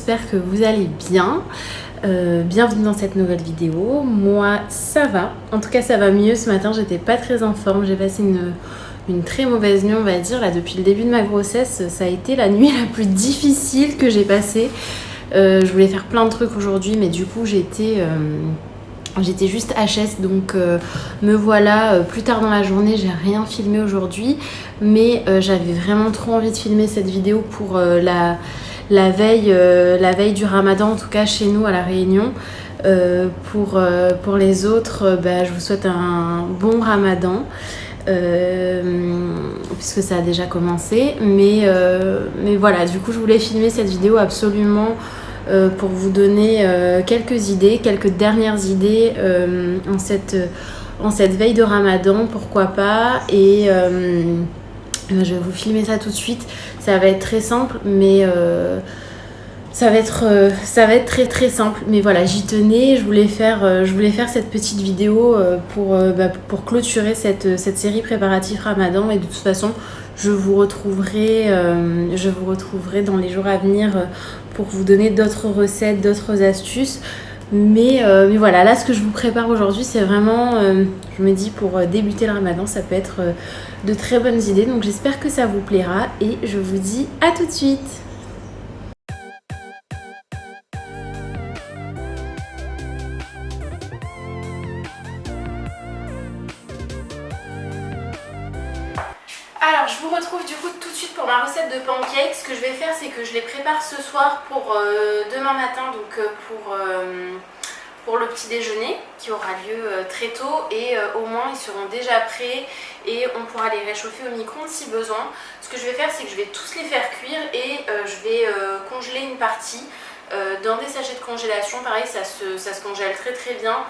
j'espère que vous allez bien. Bienvenue dans cette nouvelle vidéo. Moi ça va, en tout cas ça va mieux. Ce matin j'étais pas très en forme, j'ai passé une très mauvaise nuit on va dire. Là depuis le début de ma grossesse, ça a été la nuit la plus difficile que j'ai passée. Je voulais faire plein de trucs aujourd'hui mais du coup j'étais juste HS, donc me voilà plus tard dans la journée. J'ai rien filmé aujourd'hui, mais j'avais vraiment trop envie de filmer cette vidéo pour la veille du Ramadan, en tout cas chez nous à La Réunion. Pour les autres, je vous souhaite un bon Ramadan. Puisque ça a déjà commencé, mais voilà, du coup je voulais filmer cette vidéo absolument pour vous donner quelques idées, quelques dernières idées en cette veille de Ramadan, pourquoi pas. Et je vais vous filmer ça tout de suite. Ça va être très simple, mais ça va être très très simple. Mais voilà, j'y tenais. Je voulais faire cette petite vidéo pour clôturer cette série préparatif Ramadan. Et de toute façon, je vous retrouverai dans les jours à venir pour vous donner d'autres recettes, d'autres astuces. Mais voilà, là ce que je vous prépare aujourd'hui, c'est vraiment, je me dis, pour débuter le Ramadan, ça peut être de très bonnes idées. Donc j'espère que ça vous plaira et je vous dis à tout de suite. Alors je vous retrouve du coup tout de suite pour ma recette de pancakes. Ce que je vais faire, c'est que je les prépare ce soir pour demain matin, donc pour le petit déjeuner qui aura lieu très tôt, et au moins ils seront déjà prêts et on pourra les réchauffer au micro-ondes si besoin. Ce que je vais faire, c'est que je vais tous les faire cuire et je vais congeler une partie dans des sachets de congélation. Pareil, ça se congèle très très bien.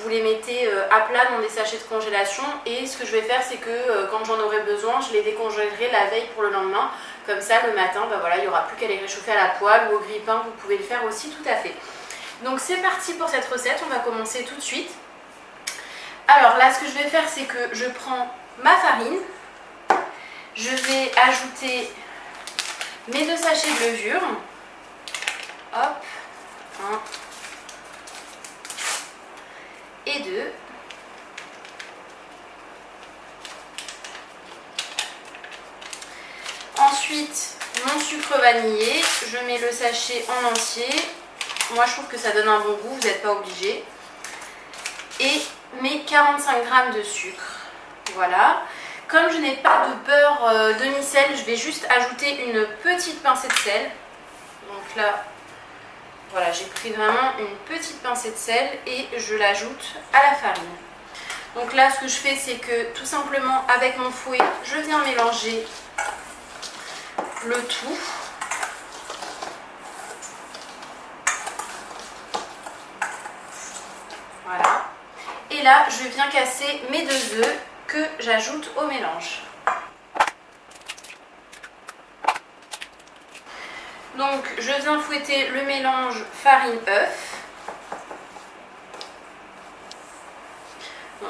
Vous les mettez à plat dans des sachets de congélation, et ce que je vais faire, c'est que quand j'en aurai besoin, je les décongèlerai la veille pour le lendemain. Comme ça, le matin, voilà, il n'y aura plus qu'à les réchauffer à la poêle ou au grille-pain. Vous pouvez le faire aussi, tout à fait. Donc c'est parti pour cette recette, on va commencer tout de suite. Alors là, ce que je vais faire, c'est que je prends ma farine, je vais ajouter mes 2 sachets de levure. Hop, 1 et 2. Ensuite, mon sucre vanillé, je mets le sachet en entier. Moi je trouve que ça donne un bon goût, vous n'êtes pas obligé. Et mes 45 g de sucre. Voilà. Comme je n'ai pas de beurre demi-sel, je vais juste ajouter une petite pincée de sel. Donc là, voilà, j'ai pris vraiment une petite pincée de sel et je l'ajoute à la farine. Donc là, ce que je fais, c'est que tout simplement avec mon fouet, je viens mélanger le tout. Voilà. Et là, je viens casser mes 2 œufs que j'ajoute au mélange. Donc, je viens fouetter le mélange farine-œuf.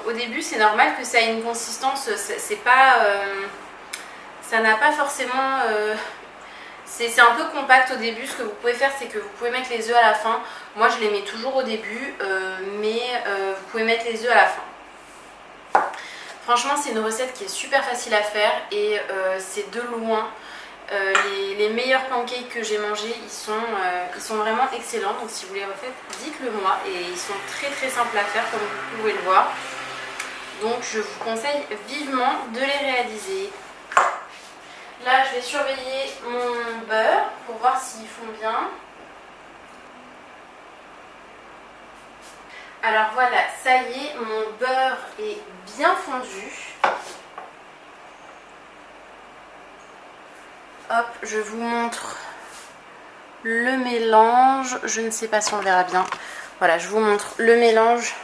Au début, c'est normal que ça ait une consistance, c'est pas, ça n'a pas forcément... c'est un peu compact au début. Ce que vous pouvez faire, c'est que vous pouvez mettre les œufs à la fin. Moi, je les mets toujours au début, mais vous pouvez mettre les œufs à la fin. Franchement, c'est une recette qui est super facile à faire et c'est de loin les meilleurs pancakes que j'ai mangés. Ils sont vraiment excellents. Donc, si vous les refaites, dites-le moi. Et ils sont très très simples à faire, comme vous pouvez le voir. Donc, je vous conseille vivement de les réaliser. Là, je vais surveiller mon beurre pour voir s'ils font bien. Alors voilà, ça y est, mon beurre est bien fondu. Hop, je vous montre le mélange. Je ne sais pas si on verra bien. Voilà, je vous montre le mélange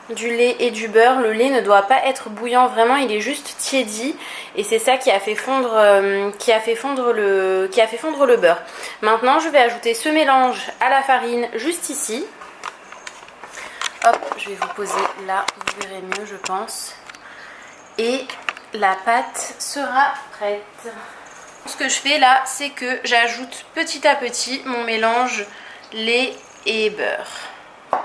du lait et du beurre. Le lait ne doit pas être bouillant, vraiment, il est juste tiédi. Et c'est ça qui a fait fondre, le beurre. Maintenant, je vais ajouter ce mélange à la farine juste ici. Hop, je vais vous poser là, vous verrez mieux, je pense. Et la pâte sera prête. Ce que je fais là, c'est que j'ajoute petit à petit mon mélange lait et beurre.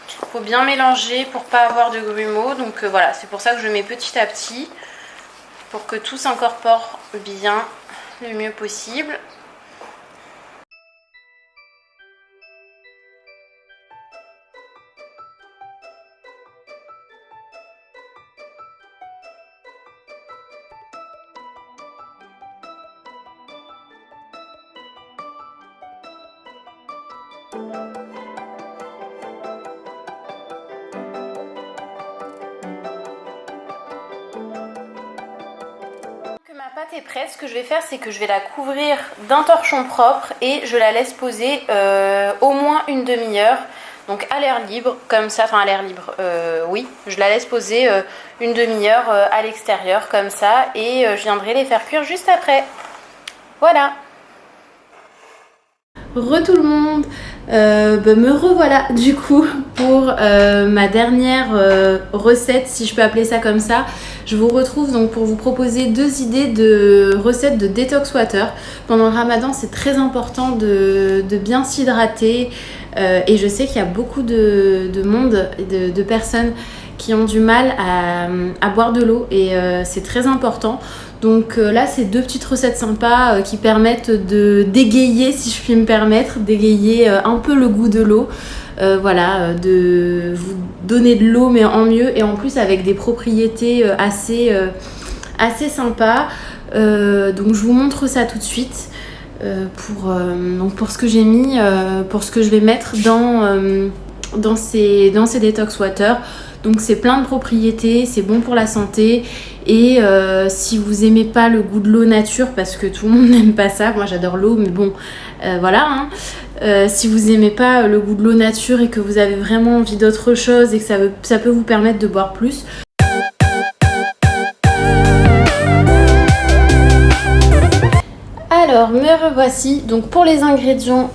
Il faut bien mélanger pour pas avoir de grumeaux. Donc voilà, c'est pour ça que je mets petit à petit pour que tout s'incorpore bien le mieux possible. Ma pâte est prête, ce que je vais faire c'est que je vais la couvrir d'un torchon propre et je la laisse poser au moins une demi-heure, donc à l'air libre, comme ça, enfin à l'air libre, oui, je la laisse poser une demi-heure à l'extérieur comme ça et je viendrai les faire cuire juste après. Voilà. Tout le monde, me revoilà du coup pour ma dernière recette, si je peux appeler ça comme ça. Je vous retrouve donc pour vous proposer 2 idées de recettes de détox water. Pendant le ramadan, c'est très important de bien s'hydrater et je sais qu'il y a beaucoup de monde, de personnes qui ont du mal à boire de l'eau et c'est très important. Donc là, c'est 2 petites recettes sympas qui permettent de dégayer, si je puis me permettre, dégayer un peu le goût de l'eau. Voilà, de vous donner de l'eau mais en mieux et en plus avec des propriétés assez sympas. Donc je vous montre ça tout de suite pour ce que j'ai mis, pour ce que je vais mettre dans ces détox water. Donc c'est plein de propriétés, c'est bon pour la santé et si vous aimez pas le goût de l'eau nature, parce que tout le monde n'aime pas ça, moi j'adore l'eau mais bon voilà hein. Si vous aimez pas le goût de l'eau nature et que vous avez vraiment envie d'autre chose et que ça peut vous permettre de boire plus. Alors me revoici, donc pour les ingrédients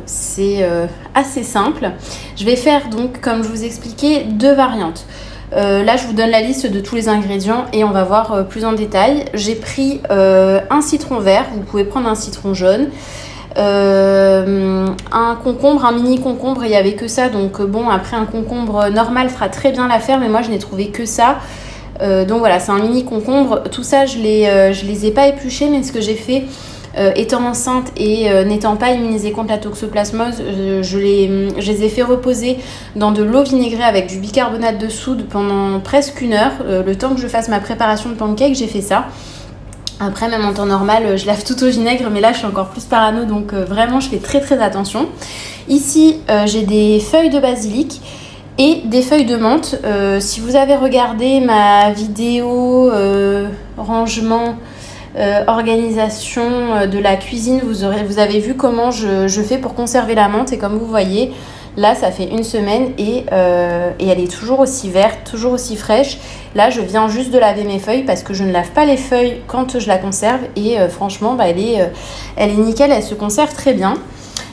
c'est assez simple. Je vais faire donc, comme je vous expliquais, 2 variantes. Là je vous donne la liste de tous les ingrédients et on va voir plus en détail. J'ai pris un citron vert, vous pouvez prendre un citron jaune, un concombre, un mini concombre, il n'y avait que ça, donc bon après un concombre normal fera très bien l'affaire mais moi je n'ai trouvé que ça. Donc voilà, c'est un mini concombre. Tout ça je les ai pas épluchés, mais ce que j'ai fait étant enceinte et n'étant pas immunisée contre la toxoplasmose, je les ai fait reposer dans de l'eau vinaigrée avec du bicarbonate de soude pendant presque 1 heure, le temps que je fasse ma préparation de pancake. J'ai fait ça. Après, même en temps normal, je lave tout au vinaigre, mais là je suis encore plus parano, donc vraiment je fais très attention. Ici j'ai des feuilles de basilic et des feuilles de menthe. Si vous avez regardé ma vidéo rangement, organisation de la cuisine, vous avez vu comment je fais pour conserver la menthe. Et comme vous voyez, là ça fait 1 semaine et elle est toujours aussi verte, toujours aussi fraîche. Là je viens juste de laver mes feuilles parce que je ne lave pas les feuilles quand je la conserve. Et franchement elle est nickel, elle se conserve très bien.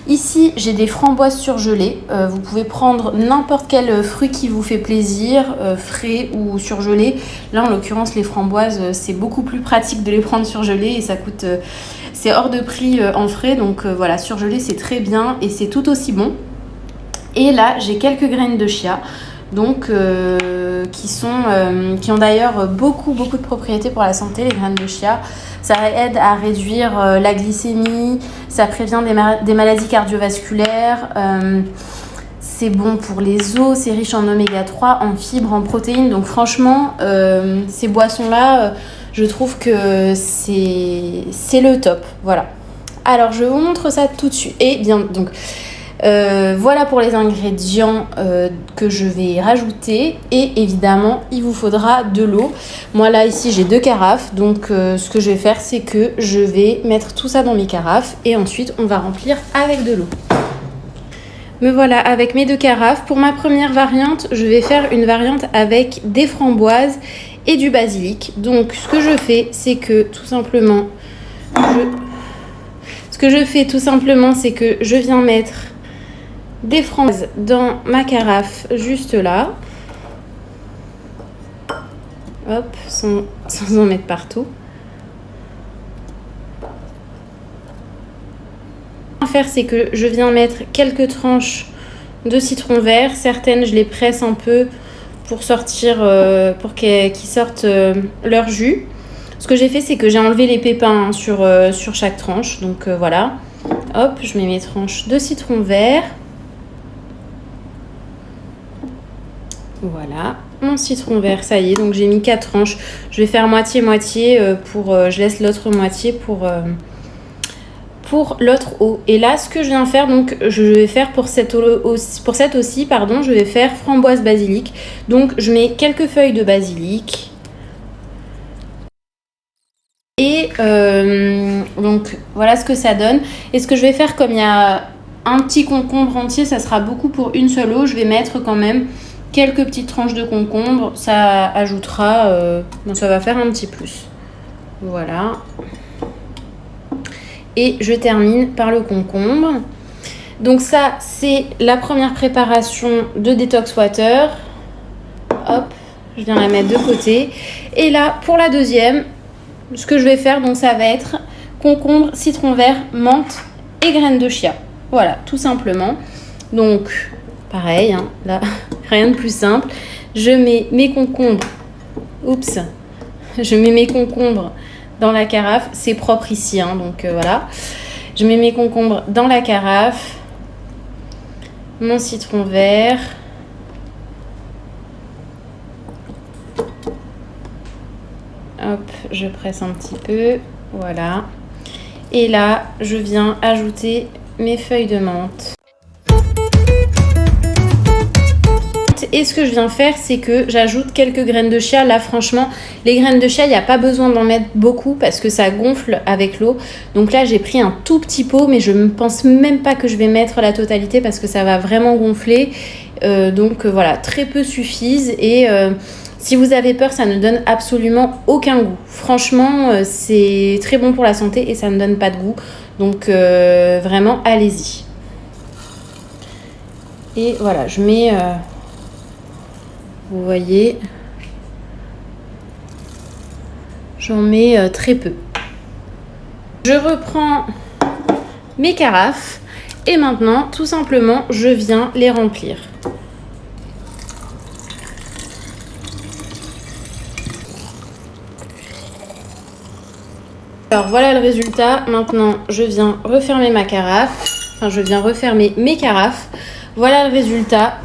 Ici, j'ai des framboises surgelées. Vous pouvez prendre n'importe quel fruit qui vous fait plaisir, frais ou surgelé. Là, en l'occurrence, les framboises, c'est beaucoup plus pratique de les prendre surgelées et ça coûte, c'est hors de prix en frais. Donc voilà, surgelé, c'est très bien et c'est tout aussi bon. Et là, j'ai quelques graines de chia, donc qui ont d'ailleurs beaucoup de propriétés pour la santé, les graines de chia. Ça aide à réduire la glycémie, ça prévient des maladies cardiovasculaires, c'est bon pour les os, c'est riche en oméga 3, en fibres, en protéines. Donc franchement, ces boissons-là, je trouve que c'est le top. Voilà. Alors je vous montre ça tout de suite. Et bien donc... voilà pour les ingrédients que je vais rajouter et évidemment il vous faudra de l'eau. Moi là ici j'ai 2 carafes, donc ce que je vais faire c'est que je vais mettre tout ça dans mes carafes et ensuite on va remplir avec de l'eau. Me voilà avec mes 2 carafes. Pour ma première variante, je vais faire une variante avec des framboises et du basilic. Donc ce que je fais c'est que tout simplement c'est que je viens mettre des framboises dans ma carafe juste là, hop, sans en mettre partout, faire, c'est que je viens mettre quelques tranches de citron vert. Certaines, je les presse un peu pour sortir, pour qu'ils sortent leur jus. Ce que j'ai fait, c'est que j'ai enlevé les pépins sur chaque tranche. Donc voilà. Hop, je mets mes tranches de citron vert. Voilà, mon citron vert, ça y est. Donc j'ai mis 4 tranches. Je vais faire moitié-moitié je laisse l'autre moitié pour l'autre eau. Et là, ce que je viens faire, donc je vais faire pour cette aussi, pardon, je vais faire framboise basilic. Donc je mets quelques feuilles de basilic. Et donc voilà ce que ça donne. Et ce que je vais faire, comme il y a un petit concombre entier, ça sera beaucoup pour une seule eau. Je vais mettre quand même quelques petites tranches de concombre. Ça ajoutera, ça va faire un petit plus. Voilà. Et je termine par le concombre. Donc ça, c'est la première préparation de Detox Water. Hop, je viens la mettre de côté. Et là, pour la deuxième, ce que je vais faire, donc ça va être concombre, citron vert, menthe et graines de chia. Voilà, tout simplement. Donc, pareil, hein, là, rien de plus simple. Je mets mes concombres. Oups. Je mets mes concombres dans la carafe. C'est propre ici, hein, donc voilà. Je mets mes concombres dans la carafe. Mon citron vert. Hop, je presse un petit peu, voilà. Et là, je viens ajouter mes feuilles de menthe. Et ce que je viens faire, c'est que j'ajoute quelques graines de chia. Là, franchement, les graines de chia, il n'y a pas besoin d'en mettre beaucoup parce que ça gonfle avec l'eau. Donc là, j'ai pris un tout petit pot, mais je ne pense même pas que je vais mettre la totalité parce que ça va vraiment gonfler. Donc voilà, très peu suffisent. Et si vous avez peur, ça ne donne absolument aucun goût. Franchement, c'est très bon pour la santé et ça ne donne pas de goût. Donc vraiment, allez-y. Et voilà, je mets... vous voyez, j'en mets très peu. Je reprends mes carafes et maintenant, tout simplement, je viens les remplir. Alors voilà le résultat. Maintenant, je viens refermer ma carafe. Enfin, je viens refermer mes carafes. Voilà le résultat.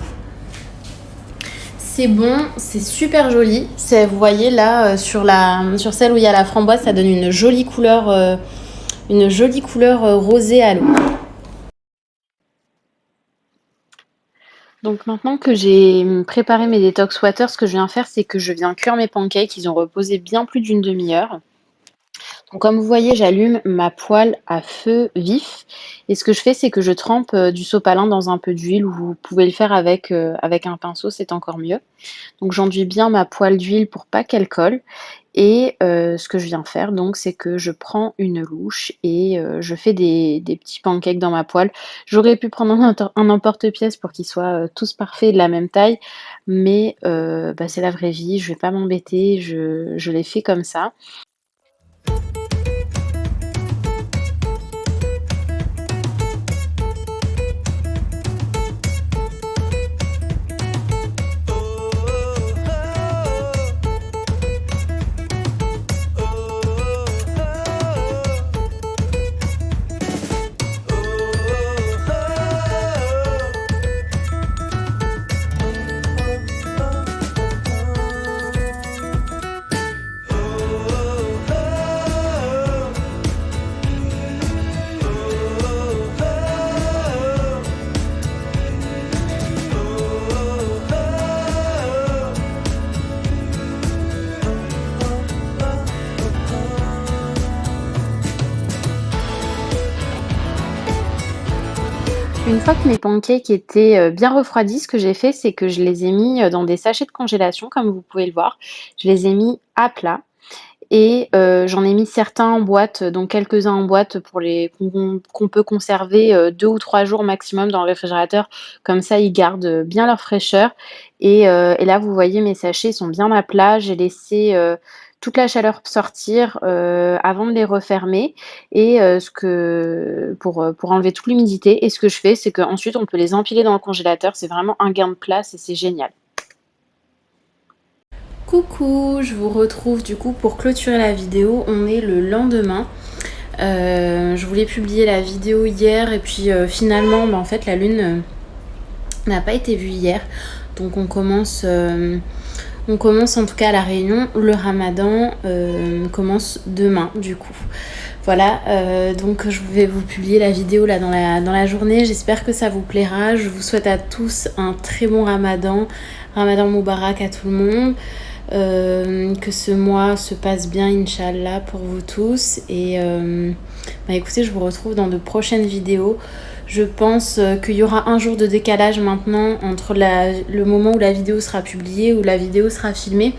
C'est bon, c'est super joli. Vous voyez là, sur celle où il y a la framboise, ça donne une jolie couleur rosée à l'eau. Donc maintenant que j'ai préparé mes détox water, ce que je viens faire, c'est que je viens cuire mes pancakes. Ils ont reposé bien plus d'une demi-heure. Donc comme vous voyez, j'allume ma poêle à feu vif. Et ce que je fais, c'est que je trempe du sopalin dans un peu d'huile, ou vous pouvez le faire avec un pinceau, c'est encore mieux. Donc j'enduis bien ma poêle d'huile pour pas qu'elle colle. Et ce que je viens faire, donc, c'est que je prends une louche et je fais des petits pancakes dans ma poêle. J'aurais pu prendre un emporte-pièce pour qu'ils soient tous parfaits de la même taille, mais c'est la vraie vie, je vais pas m'embêter, je les fais comme ça. Une fois que mes pancakes étaient bien refroidis, ce que j'ai fait, c'est que je les ai mis dans des sachets de congélation, comme vous pouvez le voir. Je les ai mis à plat et j'en ai mis certains en boîte, donc quelques-uns en boîte pour qu'on peut conserver 2 ou 3 jours maximum dans le réfrigérateur. Comme ça, ils gardent bien leur fraîcheur. Et là, vous voyez, mes sachets sont bien à plat. J'ai laissé toute la chaleur sortir avant de les refermer et pour enlever toute l'humidité. Et ce que je fais, c'est qu'ensuite on peut les empiler dans le congélateur. C'est vraiment un gain de place et c'est génial. Coucou, je vous retrouve du coup pour clôturer la vidéo. On est le lendemain. Je voulais publier la vidéo hier et puis finalement en fait la lune n'a pas été vue hier. Donc on commence en tout cas à La Réunion. Le ramadan commence demain du coup. Voilà, donc je vais vous publier la vidéo là dans la journée. J'espère que ça vous plaira. Je vous souhaite à tous un très bon ramadan. Ramadan Moubarak à tout le monde. Que ce mois se passe bien, Inch'Allah, pour vous tous. Et écoutez, je vous retrouve dans de prochaines vidéos. Je pense qu'il y aura un jour de décalage maintenant entre le moment où la vidéo sera publiée, où la vidéo sera filmée,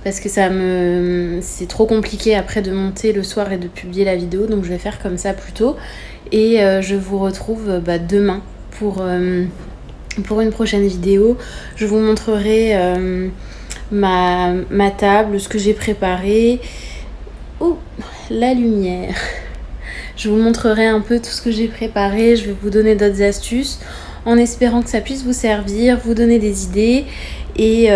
parce que c'est trop compliqué après de monter le soir et de publier la vidéo, donc je vais faire comme ça plutôt. Et je vous retrouve demain pour une prochaine vidéo. Je vous montrerai ma table, ce que j'ai préparé. Oh, la lumière. Je vous montrerai un peu tout ce que j'ai préparé. Je vais vous donner d'autres astuces en espérant que ça puisse vous servir, vous donner des idées. Et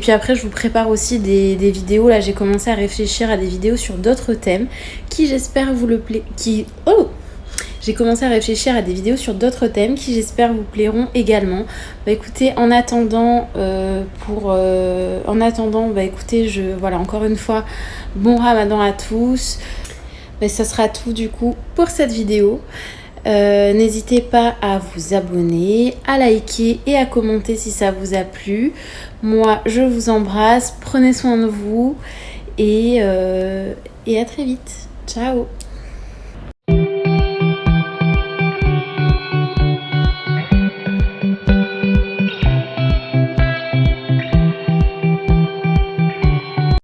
puis après, je vous prépare aussi des vidéos. Là, j'ai commencé à réfléchir à des vidéos sur d'autres thèmes qui, j'espère, vous le plaît. J'ai commencé à réfléchir à des vidéos sur d'autres thèmes qui, j'espère, vous plairont également. Écoutez, en attendant, écoutez, voilà, encore une fois, bon ramadan à tous. Ça sera tout du coup pour cette vidéo. N'hésitez pas à vous abonner, à liker et à commenter si ça vous a plu. Moi, je vous embrasse, prenez soin de vous et à très vite. Ciao!